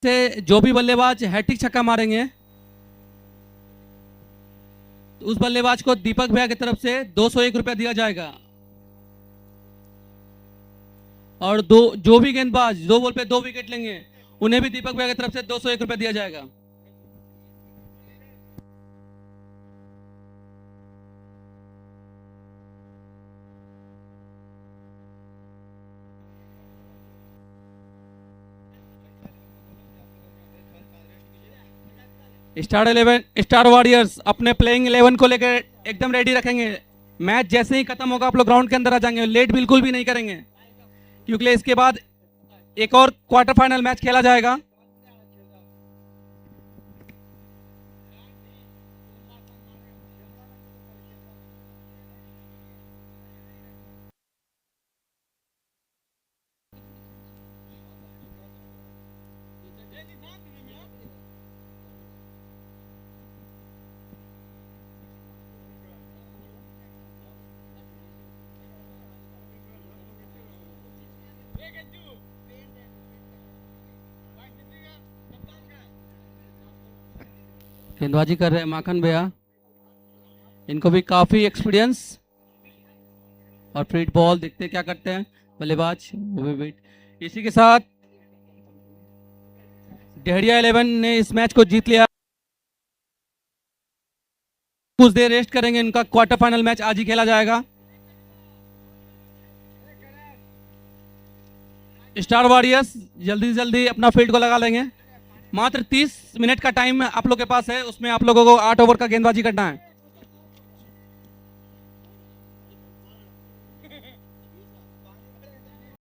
से जो भी बल्लेबाज हैट्रिक छक्का मारेंगे तो उस बल्लेबाज को दीपक भैया की तरफ से 201 रुपया दिया जाएगा। और जो भी गेंदबाज 2 बॉल पे 2 विकेट लेंगे उन्हें भी दीपक भैया की तरफ से 201 रुपया दिया जाएगा। स्टार वॉरियर्स अपने प्लेइंग 11 को लेकर एकदम रेडी रखेंगे। मैच जैसे ही खत्म होगा आप लोग ग्राउंड के अंदर आ जाएंगे, लेट बिल्कुल भी नहीं करेंगे क्योंकि इसके बाद एक और क्वार्टर फाइनल मैच खेला जाएगा। गेंदबाजी कर रहे हैं माखन भैया, इनको भी काफी एक्सपीरियंस। और फ्रीड बॉल देखते हैं क्या करते हैं बल्लेबाज वो भी वेट। इसी के साथ डेहरिया 11 ने इस मैच को जीत लिया। कुछ देर रेस्ट करेंगे, इनका क्वार्टर फाइनल मैच आज ही खेला जाएगा। स्टार वॉरियर्स जल्दी से जल्दी अपना फील्ड को लगा लेंगे। मात्र 30 मिनट का टाइम आप लोग के पास है, उसमें आप लोगों को 8 ओवर का गेंदबाजी करना है।